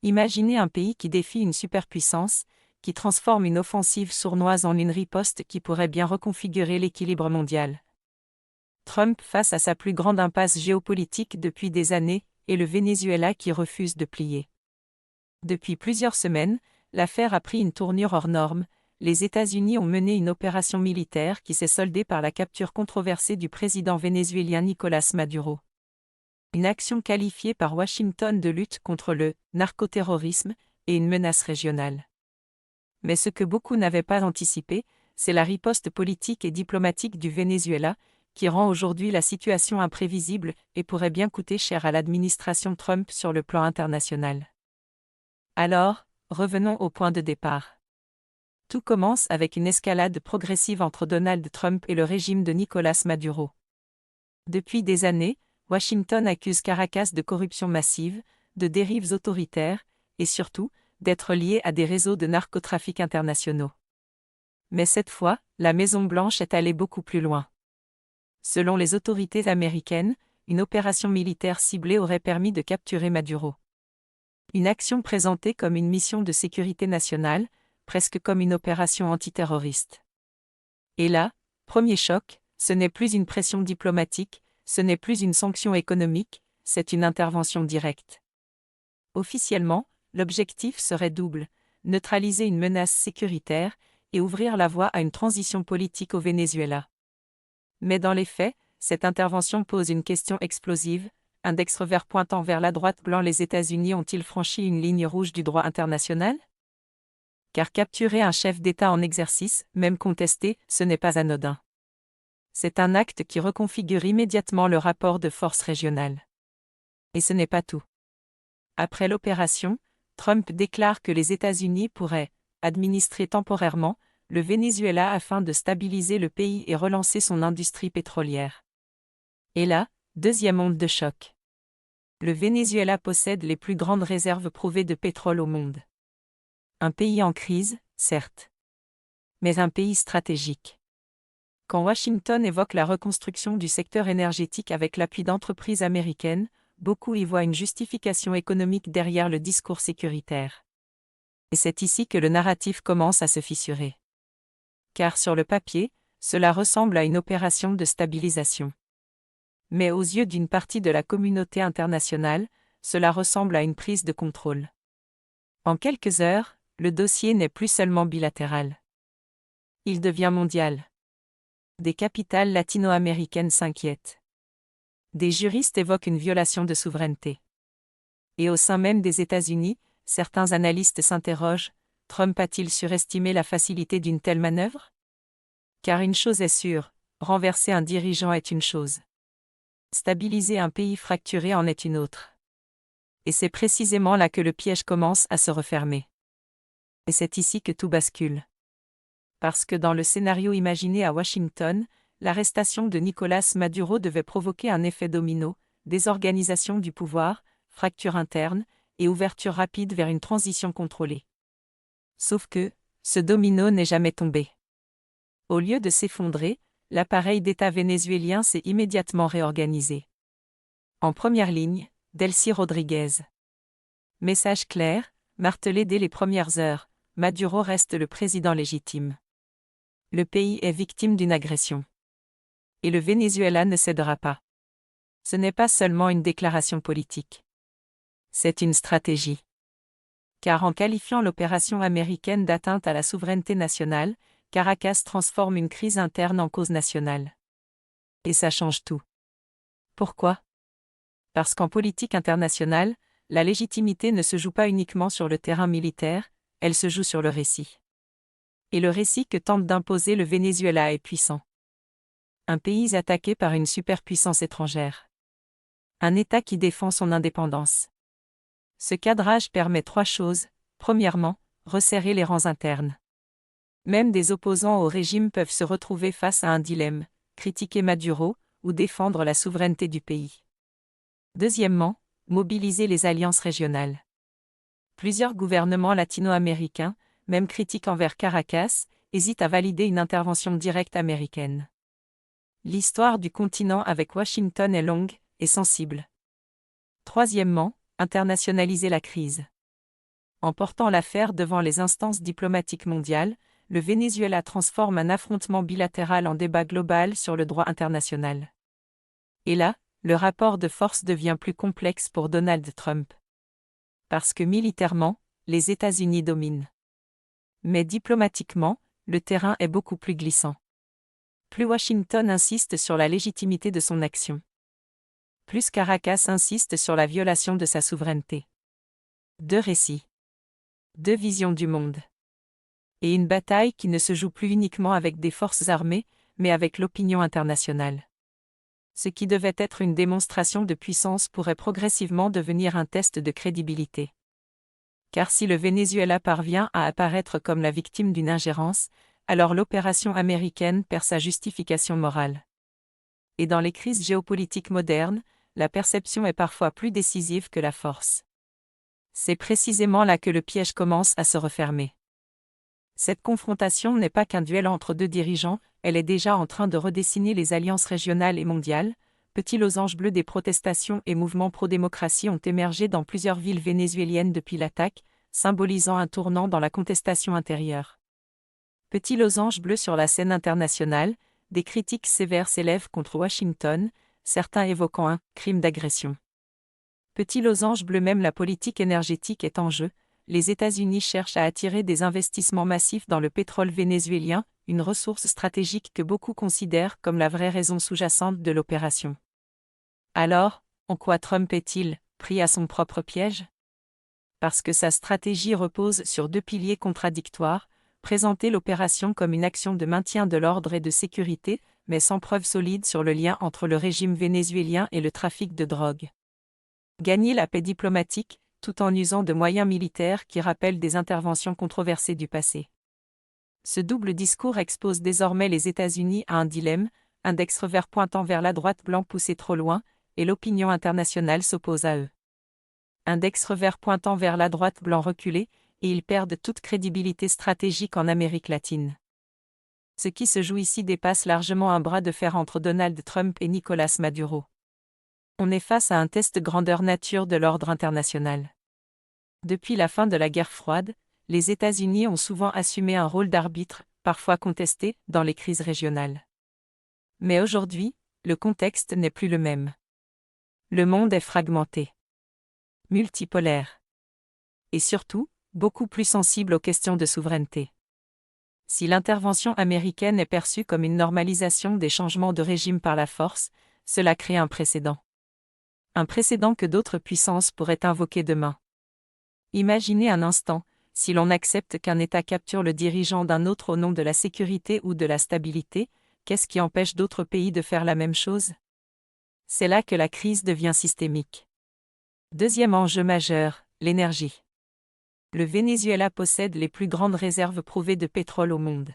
Imaginez un pays qui défie une superpuissance, qui transforme une offensive sournoise en une riposte qui pourrait bien reconfigurer l'équilibre mondial. Trump face à sa plus grande impasse géopolitique depuis des années, et le Venezuela qui refuse de plier. Depuis plusieurs semaines, l'affaire a pris une tournure hors norme. Les États-Unis ont mené une opération militaire qui s'est soldée par la capture controversée du président vénézuélien Nicolás Maduro. Une action qualifiée par Washington de lutte contre le narcoterrorisme et une menace régionale. Mais ce que beaucoup n'avaient pas anticipé, c'est la riposte politique et diplomatique du Venezuela, qui rend aujourd'hui la situation imprévisible et pourrait bien coûter cher à l'administration Trump sur le plan international. Alors, revenons au point de départ. Tout commence avec une escalade progressive entre Donald Trump et le régime de Nicolás Maduro. Depuis des années, Washington accuse Caracas de corruption massive, de dérives autoritaires, et surtout, d'être lié à des réseaux de narcotrafic internationaux. Mais cette fois, la Maison-Blanche est allée beaucoup plus loin. Selon les autorités américaines, une opération militaire ciblée aurait permis de capturer Maduro. Une action présentée comme une mission de sécurité nationale, presque comme une opération antiterroriste. Et là, premier choc, ce n'est plus une pression diplomatique, ce n'est plus une sanction économique, c'est une intervention directe. Officiellement, l'objectif serait double, neutraliser une menace sécuritaire et ouvrir la voie à une transition politique au Venezuela. Mais dans les faits, cette intervention pose une question explosive, index revers pointant vers la droite blanc. Les États-Unis ont-ils franchi une ligne rouge du droit international? Car capturer un chef d'État en exercice, même contesté, ce n'est pas anodin. C'est un acte qui reconfigure immédiatement le rapport de force régional. Et ce n'est pas tout. Après l'opération, Trump déclare que les États-Unis pourraient administrer temporairement le Venezuela afin de stabiliser le pays et relancer son industrie pétrolière. Et là, deuxième onde de choc. Le Venezuela possède les plus grandes réserves prouvées de pétrole au monde. Un pays en crise, certes. Mais un pays stratégique. Quand Washington évoque la reconstruction du secteur énergétique avec l'appui d'entreprises américaines, beaucoup y voient une justification économique derrière le discours sécuritaire. Et c'est ici que le narratif commence à se fissurer. Car sur le papier, cela ressemble à une opération de stabilisation. Mais aux yeux d'une partie de la communauté internationale, cela ressemble à une prise de contrôle. En quelques heures, le dossier n'est plus seulement bilatéral. Il devient mondial. Des capitales latino-américaines s'inquiètent. Des juristes évoquent une violation de souveraineté. Et au sein même des États-Unis, certains analystes s'interrogent, Trump a-t-il surestimé la facilité d'une telle manœuvre? Car une chose est sûre, renverser un dirigeant est une chose. Stabiliser un pays fracturé en est une autre. Et c'est précisément là que le piège commence à se refermer. Et c'est ici que tout bascule. Parce que dans le scénario imaginé à Washington, l'arrestation de Nicolás Maduro devait provoquer un effet domino, désorganisation du pouvoir, fracture interne, et ouverture rapide vers une transition contrôlée. Sauf que, ce domino n'est jamais tombé. Au lieu de s'effondrer, l'appareil d'État vénézuélien s'est immédiatement réorganisé. En première ligne, Delcy Rodriguez. Message clair, martelé dès les premières heures, Maduro reste le président légitime. Le pays est victime d'une agression. Et le Venezuela ne cédera pas. Ce n'est pas seulement une déclaration politique. C'est une stratégie. Car en qualifiant l'opération américaine d'atteinte à la souveraineté nationale, Caracas transforme une crise interne en cause nationale. Et ça change tout. Pourquoi? Parce qu'en politique internationale, la légitimité ne se joue pas uniquement sur le terrain militaire, elle se joue sur le récit. Et le récit que tente d'imposer le Venezuela est puissant. Un pays attaqué par une superpuissance étrangère. Un État qui défend son indépendance. Ce cadrage permet trois choses. Premièrement, resserrer les rangs internes. Même des opposants au régime peuvent se retrouver face à un dilemme, critiquer Maduro ou défendre la souveraineté du pays. Deuxièmement, mobiliser les alliances régionales. Plusieurs gouvernements latino-américains, même critiques envers Caracas, hésitent à valider une intervention directe américaine. L'histoire du continent avec Washington est longue et sensible. Troisièmement, internationaliser la crise. En portant l'affaire devant les instances diplomatiques mondiales, le Venezuela transforme un affrontement bilatéral en débat global sur le droit international. Et là, le rapport de force devient plus complexe pour Donald Trump. Parce que militairement, les États-Unis dominent. Mais diplomatiquement, le terrain est beaucoup plus glissant. Plus Washington insiste sur la légitimité de son action, plus Caracas insiste sur la violation de sa souveraineté. Deux récits. Deux visions du monde. Et une bataille qui ne se joue plus uniquement avec des forces armées, mais avec l'opinion internationale. Ce qui devait être une démonstration de puissance pourrait progressivement devenir un test de crédibilité. Car si le Venezuela parvient à apparaître comme la victime d'une ingérence, alors l'opération américaine perd sa justification morale. Et dans les crises géopolitiques modernes, la perception est parfois plus décisive que la force. C'est précisément là que le piège commence à se refermer. Cette confrontation n'est pas qu'un duel entre deux dirigeants, elle est déjà en train de redessiner les alliances régionales et mondiales. Petits losanges bleus des protestations et mouvements pro-démocratie ont émergé dans plusieurs villes vénézuéliennes depuis l'attaque, symbolisant un tournant dans la contestation intérieure. Petits losanges bleus sur la scène internationale, des critiques sévères s'élèvent contre Washington, certains évoquant un « crime d'agression ». Petits losanges bleus, même la politique énergétique est en jeu. Les États-Unis cherchent à attirer des investissements massifs dans le pétrole vénézuélien, une ressource stratégique que beaucoup considèrent comme la vraie raison sous-jacente de l'opération. Alors, en quoi Trump est-il pris à son propre piège? Parce que sa stratégie repose sur deux piliers contradictoires, présenter l'opération comme une action de maintien de l'ordre et de sécurité, mais sans preuve solide sur le lien entre le régime vénézuélien et le trafic de drogue. Gagner la paix diplomatique, tout en usant de moyens militaires qui rappellent des interventions controversées du passé. Ce double discours expose désormais les États-Unis à un dilemme, index revers pointant vers la droite, blanc poussé trop loin, et l'opinion internationale s'oppose à eux. Index revers pointant vers la droite, blanc reculé, et ils perdent toute crédibilité stratégique en Amérique latine. Ce qui se joue ici dépasse largement un bras de fer entre Donald Trump et Nicolás Maduro. On est face à un test grandeur nature de l'ordre international. Depuis la fin de la guerre froide, les États-Unis ont souvent assumé un rôle d'arbitre, parfois contesté, dans les crises régionales. Mais aujourd'hui, le contexte n'est plus le même. Le monde est fragmenté, multipolaire, et surtout, beaucoup plus sensible aux questions de souveraineté. Si l'intervention américaine est perçue comme une normalisation des changements de régime par la force, cela crée un précédent. Un précédent que d'autres puissances pourraient invoquer demain. Imaginez un instant, si l'on accepte qu'un État capture le dirigeant d'un autre au nom de la sécurité ou de la stabilité, qu'est-ce qui empêche d'autres pays de faire la même chose? C'est là que la crise devient systémique. Deuxième enjeu majeur, l'énergie. Le Venezuela possède les plus grandes réserves prouvées de pétrole au monde.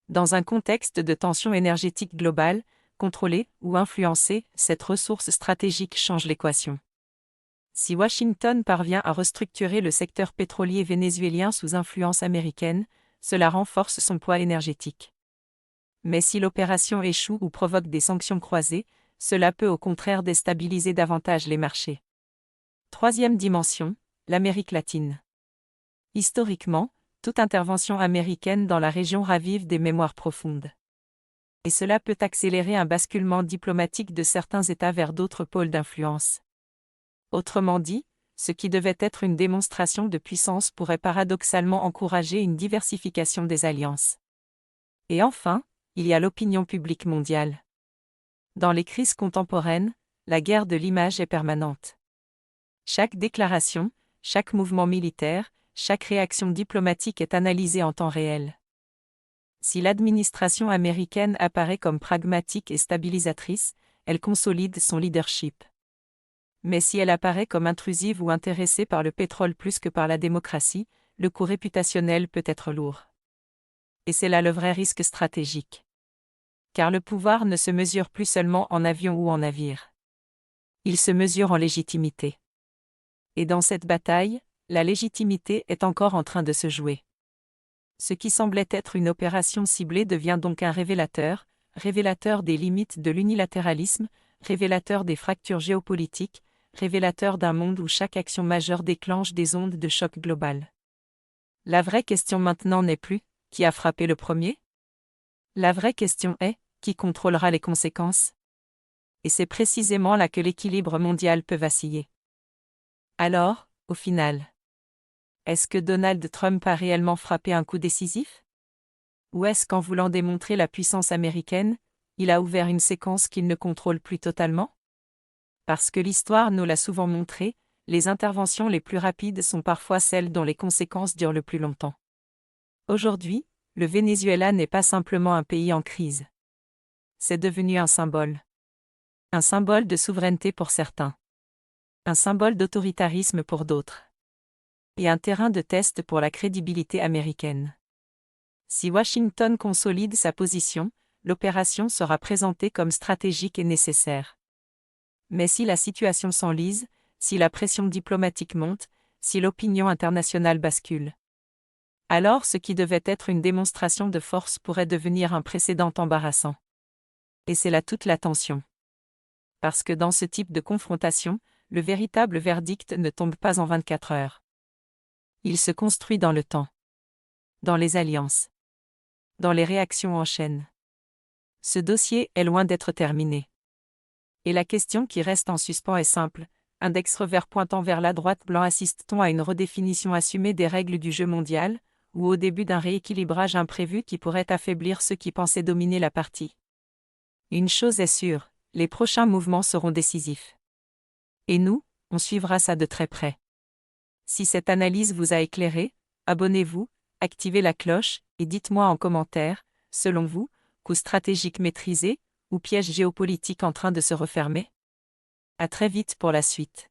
Dans un contexte de tension énergétique globale, contrôler ou influencer cette ressource stratégique change l'équation. Si Washington parvient à restructurer le secteur pétrolier vénézuélien sous influence américaine, cela renforce son poids énergétique. Mais si l'opération échoue ou provoque des sanctions croisées, cela peut au contraire déstabiliser davantage les marchés. Troisième dimension, l'Amérique latine. Historiquement, toute intervention américaine dans la région ravive des mémoires profondes. Et cela peut accélérer un basculement diplomatique de certains États vers d'autres pôles d'influence. Autrement dit, ce qui devait être une démonstration de puissance pourrait paradoxalement encourager une diversification des alliances. Et enfin, il y a l'opinion publique mondiale. Dans les crises contemporaines, la guerre de l'image est permanente. Chaque déclaration, chaque mouvement militaire, chaque réaction diplomatique est analysée en temps réel. Si l'administration américaine apparaît comme pragmatique et stabilisatrice, elle consolide son leadership. Mais si elle apparaît comme intrusive ou intéressée par le pétrole plus que par la démocratie, le coût réputationnel peut être lourd. Et c'est là le vrai risque stratégique. Car le pouvoir ne se mesure plus seulement en avion ou en navire. Il se mesure en légitimité. Et dans cette bataille, la légitimité est encore en train de se jouer. Ce qui semblait être une opération ciblée devient donc un révélateur des limites de l'unilatéralisme, révélateur des fractures géopolitiques, révélateur d'un monde où chaque action majeure déclenche des ondes de choc global. La vraie question maintenant n'est plus « qui a frappé le premier ?». La vraie question est « qui contrôlera les conséquences ?». Et c'est précisément là que l'équilibre mondial peut vaciller. Alors, au final, est-ce que Donald Trump a réellement frappé un coup décisif ? Ou est-ce qu'en voulant démontrer la puissance américaine, il a ouvert une séquence qu'il ne contrôle plus totalement ? Parce que l'histoire nous l'a souvent montré, les interventions les plus rapides sont parfois celles dont les conséquences durent le plus longtemps. Aujourd'hui, le Venezuela n'est pas simplement un pays en crise. C'est devenu un symbole. Un symbole de souveraineté pour certains. Un symbole d'autoritarisme pour d'autres. Et un terrain de test pour la crédibilité américaine. Si Washington consolide sa position, l'opération sera présentée comme stratégique et nécessaire. Mais si la situation s'enlise, si la pression diplomatique monte, si l'opinion internationale bascule, alors ce qui devait être une démonstration de force pourrait devenir un précédent embarrassant. Et c'est là toute la tension. Parce que dans ce type de confrontation, le véritable verdict ne tombe pas en 24 heures. Il se construit dans le temps. Dans les alliances. Dans les réactions en chaîne. Ce dossier est loin d'être terminé. Et la question qui reste en suspens est simple. Index revers pointant vers la droite blanc, assiste-t-on à une redéfinition assumée des règles du jeu mondial, ou au début d'un rééquilibrage imprévu qui pourrait affaiblir ceux qui pensaient dominer la partie ? Une chose est sûre, les prochains mouvements seront décisifs. Et nous, on suivra ça de très près. Si cette analyse vous a éclairé, abonnez-vous, activez la cloche, et dites-moi en commentaire, selon vous, coup stratégique maîtrisé, ou piège géopolitique en train de se refermer ? À très vite pour la suite.